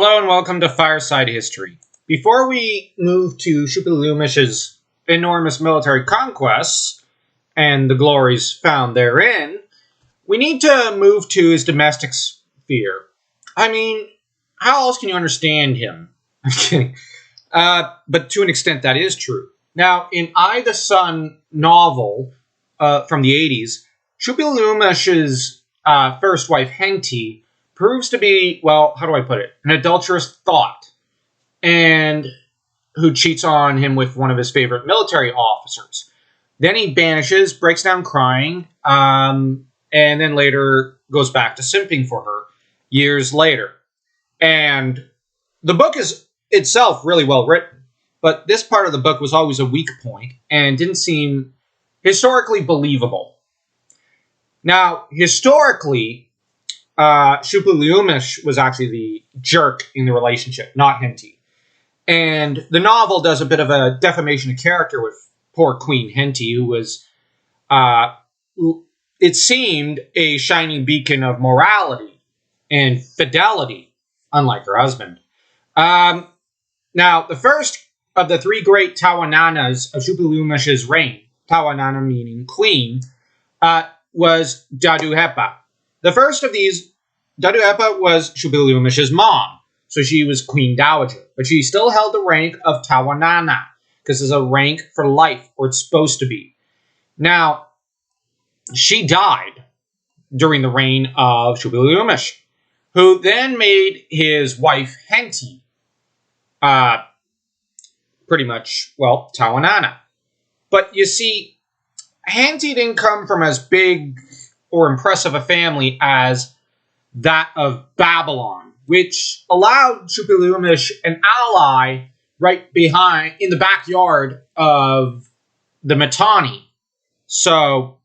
Hello and welcome to Fireside History. Before we move to Suppiluliumas' enormous military conquests and the glories found therein, we need to move to his domestic sphere. I mean, how else can you understand him? I'm kidding. But to an extent, that is true. Now, in I the Sun novel from the 80s, Suppiluliumas' first wife, Henti, proves to be, well, how do I put it, an adulterous thought, and who cheats on him with one of his favorite military officers. Then he vanishes, breaks down crying, and then later goes back to simping for her years later. And the book is itself really well written, but this part of the book was always a weak point and didn't seem historically believable. Now, historically, Suppiluliumas was actually the jerk in the relationship, not Henti. And the novel does a bit of a defamation of character with poor Queen Henti, who was, it seemed, a shining beacon of morality and fidelity, unlike her husband. Now, the first of the three great Tawananas of Suppiluliumas' reign, Tawanana meaning queen, was Daduhepa. The first of these, Daduhepa, was Suppiluliumas' mom, so she was Queen Dowager, but she still held the rank of Tawanana, because it's a rank for life, or it's supposed to be. Now, she died during the reign of Suppiluliumas, who then made his wife Henti, pretty much, well, Tawanana. But you see, Henti didn't come from as big or impressive a family as that of Babylon, which allowed Suppiluliumas an ally right behind, in the backyard of the Mitanni. So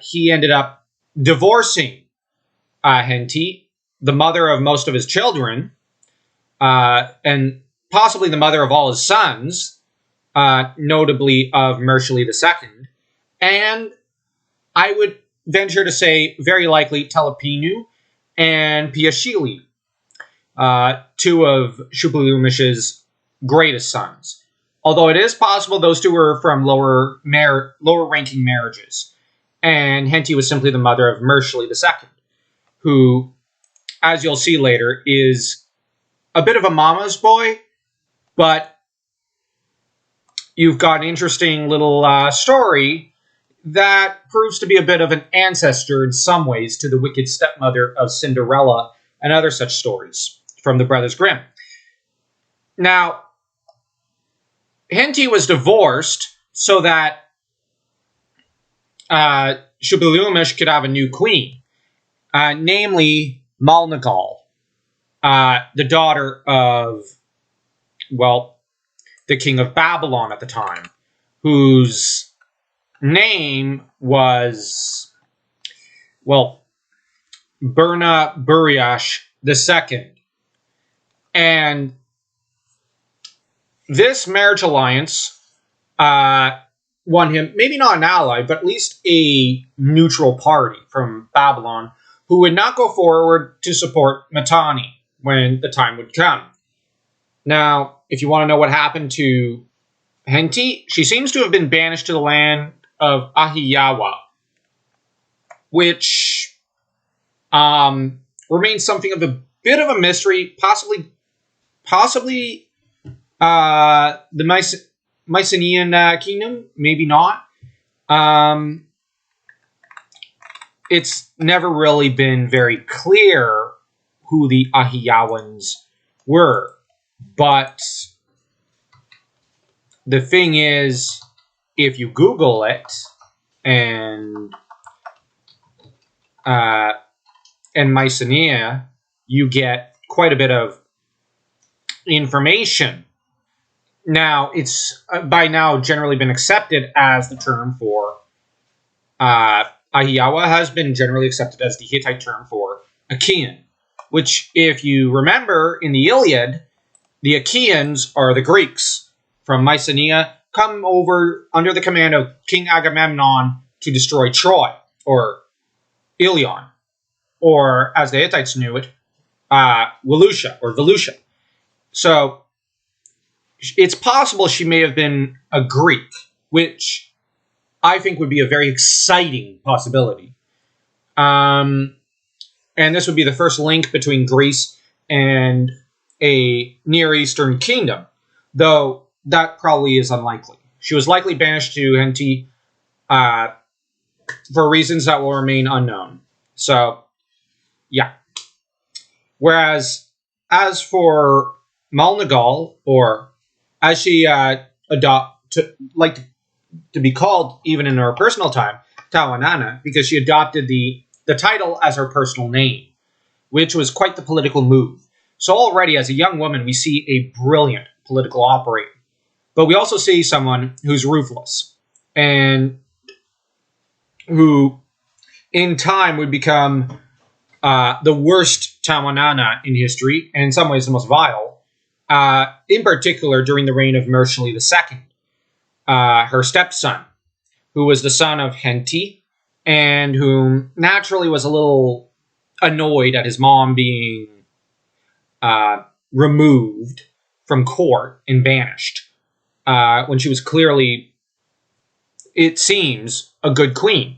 he ended up divorcing Henti, the mother of most of his children, and possibly the mother of all his sons, notably of Mershali II, and I would venture to say very likely Telepinu and Piashili, two of Suppiluliumas' greatest sons. Although it is possible those two were from lower-ranking marriages, and Henti was simply the mother of Mershali II, who, as you'll see later, is a bit of a mama's boy, but you've got an interesting little story that proves to be a bit of an ancestor in some ways to the wicked stepmother of Cinderella and other such stories from the Brothers Grimm. Now, Henti was divorced so that Suppiluliumas could have a new queen, namely Malnigal, the daughter of, well, the king of Babylon at the time, whose name was, well, Burna Buriash II. And this marriage alliance won him, maybe not an ally, but at least a neutral party from Babylon, who would not go forward to support Mitanni when the time would come. Now, if you want to know what happened to Henti, she seems to have been banished to the land of Ahiyawa, which remains something of a bit of a mystery, possibly the Mycenaean kingdom, maybe not. It's never really been very clear who the Ahiyawans were, but the thing is, if you Google it and Mycenae, you get quite a bit of information. Now, it's by now generally been accepted as the term for Ahiyawa has been generally accepted as the Hittite term for Achaean, which, if you remember in the Iliad, the Achaeans are the Greeks from Mycenae, come over under the command of King Agamemnon to destroy Troy, or Ilion, or as the Hittites knew it, Volusia. So it's possible she may have been a Greek, which I think would be a very exciting possibility. And this would be the first link between Greece and a Near Eastern kingdom, though that probably is unlikely. She was likely banished to Henti for reasons that will remain unknown. So, yeah. Whereas, as for Malnigal, or as she liked to be called even in her personal time, Tawanana, because she adopted the title as her personal name, which was quite the political move. So already, as a young woman, we see a brilliant political operator. But we also see someone who's ruthless, and who, in time, would become the worst Tawanana in history, and in some ways the most vile, in particular during the reign of Mershali II, her stepson, who was the son of Henti, and whom naturally was a little annoyed at his mom being removed from court and banished, when she was clearly, it seems, a good queen.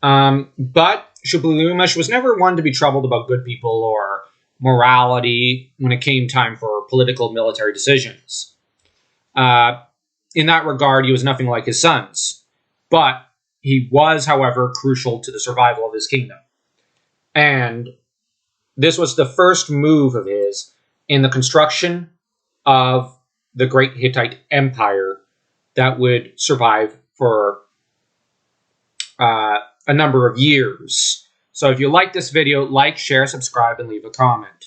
But Suppiluliumas was never one to be troubled about good people or morality when it came time for political military decisions. In that regard, he was nothing like his sons. But he was, however, crucial to the survival of his kingdom. And this was the first move of his in the construction of the great Hittite Empire that would survive for a number of years. So if you like this video, like, share, subscribe, and leave a comment.